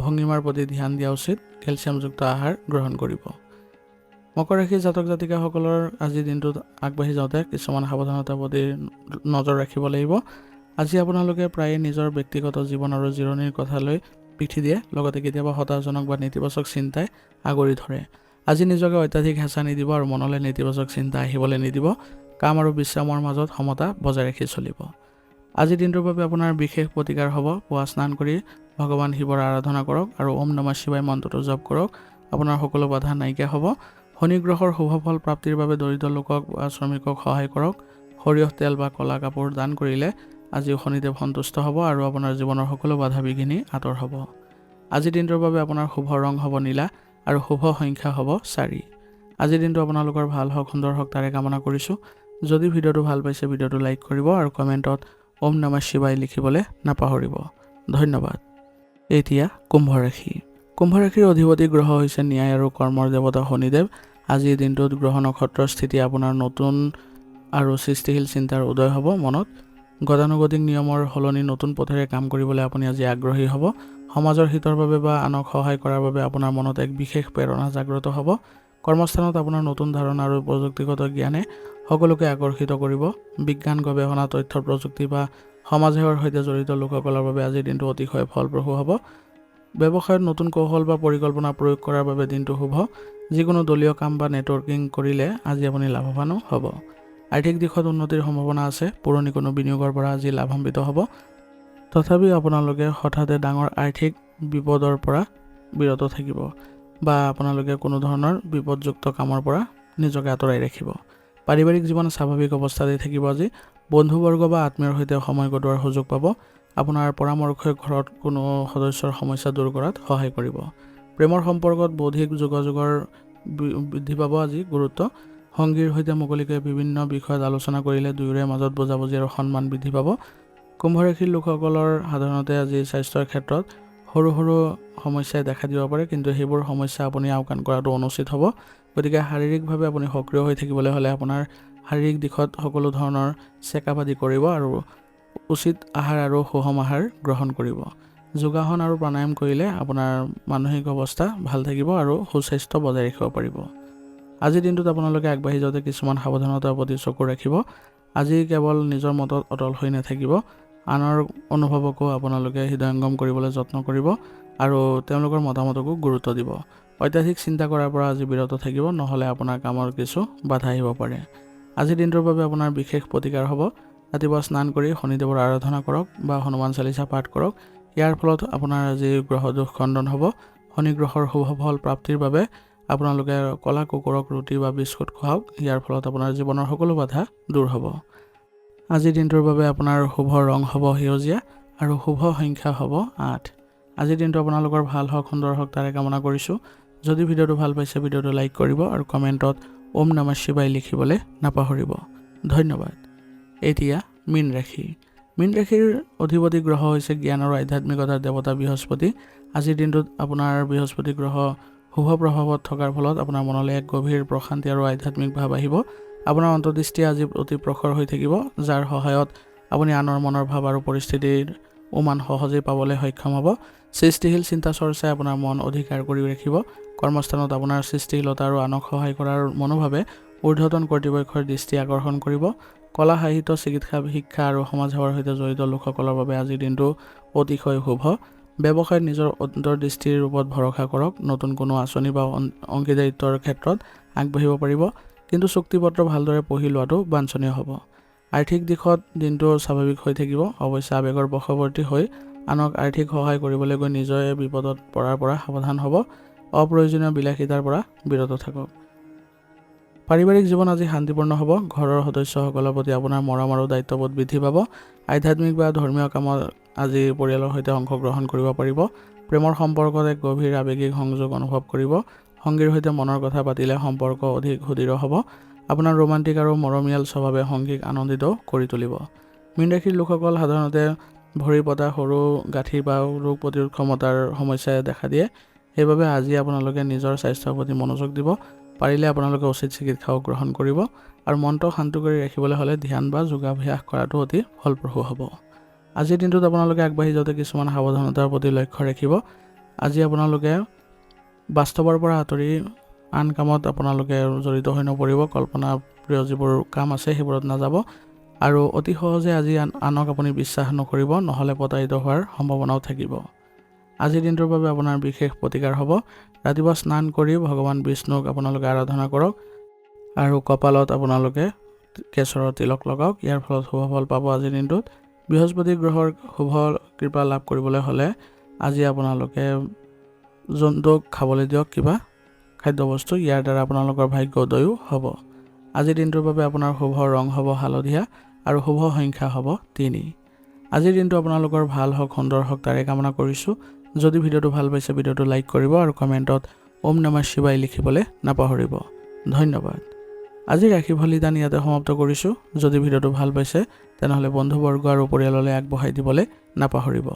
ভংগীমাৰ প্ৰতি ধ্যান দিয়া উচিত। কেলছিয়ামযুক্ত আহাৰ গ্ৰহণ কৰিব। মকৰ ৰাশিৰ জাতক জাতিকাসকলৰ আজিৰ দিনটোত আগবাঢ়ি যাওঁতে কিছুমান সাৱধানতাৰ প্ৰতি নজৰ ৰাখিব লাগিব। আজি আপোনালোকে প্ৰায়ে নিজৰ ব্যক্তিগত জীৱন আৰু জিৰণিৰ কথালৈ পিঠি দিয়ে, লগতে কেতিয়াবা হতাশজনক বা নেতিবাচক চিন্তাই আগুৰি ধৰে। আজি নিজকে অত্যাধিক হেঁচা নিদিব আৰু মনলৈ নেতিবাচক চিন্তা আহিবলৈ নিদিব। কাম আৰু বিশ্ৰামৰ মাজত সমতা বজাই ৰাখি চলিব। আজিৰ দিনটোৰ বাবে আপোনাৰ বিশেষ প্ৰতিকাৰ হ'ব। পুৱা স্নান কৰি ভগৱান শিৱৰ আৰাধনা কৰক আৰু ওম নমঃ শিৱায় মন্ত্ৰটো জপ কৰক। আপোনাৰ সকলো বাধা নাইকিয়া হ'ব। শনি গ্ৰহৰ শুভফল প্ৰাপ্তিৰ বাবে দৰিদ্ৰ লোকক বা শ্ৰমিকক সহায় কৰক। সৰিয়হ তেল বা ক'লা কাপোৰ দান কৰিলে আজিও শনিদেৱ সন্তুষ্ট হ'ব আৰু আপোনাৰ জীৱনৰ সকলো বাধা বিঘিনি আঁতৰ হ'ব। আজিৰ দিনটোৰ বাবে আপোনাৰ শুভ ৰং হ'ব নীলা আৰু শুভ সংখ্যা হ'ব 4। আজিৰ দিনটো আপোনালোকৰ ভাল হওক, সুন্দৰ হওক তাৰে কামনা কৰিছোঁ। যদি ভিডিঅ'টো ভাল পাইছে ভিডিঅ'টো লাইক কৰিব আৰু কমেণ্টত ওম নমঃ শিৱায় লিখিবলৈ নাপাহৰিব। ধন্যবাদ। এতিয়া কুম্ভ ৰাশি। কুম্ভ ৰাশিৰ অধিপতি গ্ৰহ হৈছে ন্যায় আৰু কৰ্মৰ দেৱতা শনিদেৱ। আজিৰ দিনটোত গ্ৰহ নক্ষত্ৰৰ স্থিতি আপোনাৰ নতুন আৰু সৃষ্টিশীল চিন্তাৰ উদয় হ'ব মনত। গতানুগতিক নিয়মৰ সলনি নতুন পথেৰে কাম কৰিবলৈ আপুনি আজি আগ্ৰহী হ'ব। সমাজৰ হিতৰ বাবে বা আনক সহায় কৰাৰ বাবে আপোনাৰ মনত এক বিশেষ প্ৰেৰণা জাগ্ৰত হ'ব। কৰ্মস্থানত আপোনাৰ নতুন ধাৰণা আৰু প্ৰযুক্তিগত জ্ঞানে সকলোকে আকৰ্ষিত কৰিব। বিজ্ঞান, গৱেষণা, তথ্য প্ৰযুক্তি বা সমাজ সেৱাৰ সৈতে জড়িত লোকসকলৰ বাবে আজিৰ দিনটো অতিশয় ফলপ্ৰসূ হ'ব। ব্যৱসায়ত নতুন কৌশল বা পৰিকল্পনা প্ৰয়োগ কৰাৰ বাবে দিনটো শুভ। যিকোনো দলীয় কাম বা নেটৱৰ্কিং কৰিলে আজি আপুনি লাভৱানো হ'ব। আৰ্থিক দিশত উন্নতিৰ সম্ভাৱনা আছে। পুৰণি কোনো বিনিয়োগৰ পৰা আজি লাভান্বিত হ'ব। তথাপিও আপোনালোকে হঠাতে ডাঙৰ আৰ্থিক বিপদৰ পৰা বিৰত থাকিব বা আপোনালোকে কোনো ধৰণৰ বিপদযুক্ত কামৰ পৰা নিজকে আঁতৰাই ৰাখিব। পাৰিবাৰিক জীৱন স্বাভাৱিক অৱস্থাতেই থাকিব আজি। বন্ধুবৰ্গ বা আত্মীয়ৰ সৈতে সময় কটোৱাৰ সুযোগ পাব। আপোনাৰ পৰামৰ্শই ঘৰত কোনো সদস্যৰ সমস্যা দূৰ কৰাত সহায় কৰিব। প্ৰেমৰ সম্পৰ্কত বৌদ্ধিক যোগাযোগৰ বৃদ্ধি পাব আজি গুৰুত্ব। সংগীৰ সৈতে মুকলিকৈ বিভিন্ন বিষয়ত আলোচনা কৰিলে দুয়োৰে মাজত বুজাবুজি আৰু সন্মান বৃদ্ধি পাব। কুম্ভ ৰাশিৰ লোকসকলৰ সাধাৰণতে আজি স্বাস্থ্যৰ ক্ষেত্ৰত সৰু সৰু সমস্যাই দেখা দিব পাৰে, কিন্তু সেইবোৰ সমস্যা আপুনি আওকাণ কৰাটো অনুচিত হ'ব। গতিকে শাৰীৰিকভাৱে আপুনি সক্ৰিয় হৈ থাকিবলৈ হ'লে আপোনাৰ শাৰীৰিক দিশত সকলো ধৰণৰ চেকআপ আদি কৰিব আৰু উচিত আহাৰ আৰু সুষম আহাৰ গ্ৰহণ কৰিব। যোগাসন আৰু প্ৰাণায়াম কৰিলে আপোনাৰ মানসিক অৱস্থা ভাল থাকিব আৰু সুস্বাস্থ্য বজাই ৰাখিব পাৰিব। আজিৰ দিনটোত আপোনালোকে আগবাঢ়ি যাওঁতে কিছুমান সাৱধানতাৰ প্ৰতি চকু ৰাখিব। আজি কেৱল নিজৰ মতত অটল হৈ নাথাকিব, আনৰ অনুভৱকো আপোনালোকে হৃদয়ংগম কৰিবলৈ যত্ন কৰিব আৰু তেওঁলোকৰ মতামতকো গুৰুত্ব দিব। অত্যাধিক চিন্তা কৰাৰ পৰা আজি বিৰত থাকিব, নহ'লে আপোনাৰ কামৰ কিছু বাধা আহিব পাৰে। আজিৰ দিনটোৰ বাবে আপোনাৰ বিশেষ প্ৰতিকাৰ হ'ব। ৰাতিপুৱা স্নান কৰি শনিদেৱৰ আৰাধনা কৰক বা হনুমান চালিচা পাঠ কৰক। ইয়াৰ ফলত আপোনাৰ আজি গ্ৰহ দোষ খণ্ডন হ'ব। শনি গ্ৰহৰ শুভ ফল প্ৰাপ্তিৰ বাবে আপোনালোকে ক'লা কুকুৰক ৰুটি বা বিস্কুট খুৱাওক। ইয়াৰ ফলত আপোনাৰ জীৱনৰ সকলো বাধা দূৰ হ'ব। আজিৰ দিনটোৰ বাবে আপোনাৰ শুভ ৰং হ'ব সেউজীয়া আৰু শুভ সংখ্যা হ'ব 8। আজিৰ দিনটো আপোনালোকৰ ভাল হওক, সুন্দৰ হওক তাৰে কামনা কৰিছোঁ। যদি ভিডিঅ'টো ভাল পাইছে ভিডিঅ'টো লাইক কৰিব আৰু কমেণ্টত ওম নমঃ শিৱায় লিখিবলৈ নাপাহৰিব। ধন্যবাদ। এতিয়া মীন ৰাশি। মীন ৰাশিৰ অধিপতি গ্ৰহ হৈছে জ্ঞান আৰু আধ্যাত্মিকতাৰ দেৱতা বৃহস্পতি। আজিৰ দিনটোত আপোনাৰ বৃহস্পতি গ্ৰহ শুভ প্ৰভাৱত থকাৰ ফলত আপোনাৰ মনলৈ এক গভীৰ প্ৰশান্তি আৰু আধ্যাত্মিক ভাৱ আহিব। আপোনাৰ অন্তৰ্দৃষ্টি আজি অতি প্ৰখৰ হৈ থাকিব, যাৰ সহায়ত আপুনি আনৰ মনৰ ভাৱ আৰু পৰিস্থিতিৰ উমান সহজেই পাবলৈ সক্ষম হ'ব। সৃষ্টিশীল চিন্তা চৰ্চাই আপোনাৰ মন অধিকাৰ কৰি ৰাখিব। কৰ্মস্থানত আপোনাৰ সৃষ্টিশীলতা আৰু আনক সহায় কৰাৰ মনোভাৱে ঊৰ্ধ্বতন কৰ্তৃপক্ষৰ দৃষ্টি আকৰ্ষণ কৰিব। কলা, সাহিত্য, চিকিৎসা, শিক্ষা আৰু সমাজ সেৱাৰ সৈতে জড়িত লোকসকলৰ বাবে আজিৰ দিনটো অতিশয় শুভ। ব্যৱসায়ত নিজৰ অন্তৰ্দৃষ্টিৰ ওপৰত ভৰসা কৰক। নতুন কোনো আঁচনি বা অংশীদাৰিত্বৰ ক্ষেত্ৰত আগবাঢ়িব পাৰিব, কিন্তু চুক্তিপত্ৰ ভালদৰে পঢ়ি লোৱাটো বাঞ্ছনীয় হ'ব। আৰ্থিক দিশত দিনটো স্বাভাৱিক হৈ থাকিব। অৱশ্যে আৱেগৰ বশৱৰ্তী হৈ আনক আৰ্থিক সহায় কৰিবলৈ গৈ নিজৰে বিপদত পৰাৰ পৰা সাৱধান হ'ব। অপ্ৰয়োজনীয় বিলাসিতাৰ পৰা বিৰত থাকক। পাৰিবাৰিক জীৱন আজি শান্তিপূৰ্ণ হ'ব। ঘৰৰ সদস্যসকলৰ প্ৰতি আপোনাৰ মৰম আৰু দায়িত্ববোধ বৃদ্ধি পাব। আধ্যাত্মিক বা ধৰ্মীয় কামত আজি পৰিয়ালৰ সৈতে অংশগ্ৰহণ কৰিব পাৰিব। প্ৰেমৰ সম্পৰ্কত এক গভীৰ আৱেগিক সংযোগ অনুভৱ কৰিব। সংগীৰ সৈতে মনৰ কথা পাতিলে সম্পৰ্ক অধিক সুদৃঢ় হ'ব। আপোনাৰ ৰোমান্টিক আৰু মৰমীয়াল স্বভাৱে সংগীক আনন্দিত কৰি তুলিব। মীন ৰাশিৰ লোকসকল সাধাৰণতে ভৰি পতা সৰু গাঁঠি বা ৰোগ প্ৰতিৰোধ ক্ষমতাৰ সমস্যাই দেখা দিয়ে। সেইবাবে আজি আপোনালোকে নিজৰ স্বাস্থ্যৰ প্ৰতি মনোযোগ দিব। পাৰিলে আপোনালোকে উচিত চিকিৎসাও গ্ৰহণ কৰিব আৰু মনটো শান্ত কৰি ৰাখিবলৈ হ'লে ধ্যান বা যোগাভ্যাস কৰাটো অতি ফলপ্ৰসূ হ'ব। আজিৰ দিনটোত আপোনালোকে আগবাঢ়ি যাওঁতে কিছুমান সাৱধানতাৰ প্ৰতি লক্ষ্য ৰাখিব। আজি আপোনালোকে বাস্তৱৰ পৰা আঁতৰি আন কামত আপোনালোকে জড়িত হৈ নপৰিব। কল্পনাপ্ৰিয় যিবোৰ কাম আছে সেইবোৰত নাযাব আৰু অতি সহজে আজি আনক আপুনি বিশ্বাস নকৰিব, নহ'লে প্ৰতাৰিত হোৱাৰ সম্ভাৱনাও থাকিব। আজিৰ দিনটোৰ বাবে আপোনাৰ বিশেষ প্ৰতিকাৰ হ'ব। ৰাতিপুৱা স্নান কৰি ভগৱান বিষ্ণুক আপোনালোকে আৰাধনা কৰক আৰু কপালত আপোনালোকে কেশৰৰ তিলক লগাওক। ইয়াৰ ফলত শুভ ফল পাব আজিৰ দিনটোত। বৃহস্পতি গ্ৰহৰ শুভ কৃপা লাভ কৰিবলৈ হ'লে আজি আপোনালোকে জন্তুক খাবলৈ দিয়ক কিবা খাদ্যবস্তু। ইয়াৰ দ্বাৰা আপোনালোকৰ ভাগ্য উদয়ো হ'ব। আজিৰ দিনটোৰ বাবে আপোনাৰ শুভ ৰং হ'ব হালধীয়া আৰু শুভ সংখ্যা হ'ব 3। আজিৰ দিনটো আপোনালোকৰ ভাল হওক, সুন্দৰ হওক তাৰে কামনা কৰিছোঁ। যদি ভিডিঅ'টো ভাল পাইছে ভিডিঅ'টো লাইক কৰিব আৰু কমেণ্টত ওম নমঃ শিৱায় লিখিবলৈ নাপাহৰিব। ধন্যবাদ। আজি ৰাশিফল নিদান ইয়াতে সমাপ্ত কৰিছোঁ। যদি ভিডিঅ'টো ভাল পাইছে তেনেহ'লে বন্ধুবৰ্গ আৰু পৰিয়াললৈ আগবঢ়াই দিবলৈ নাপাহৰিব।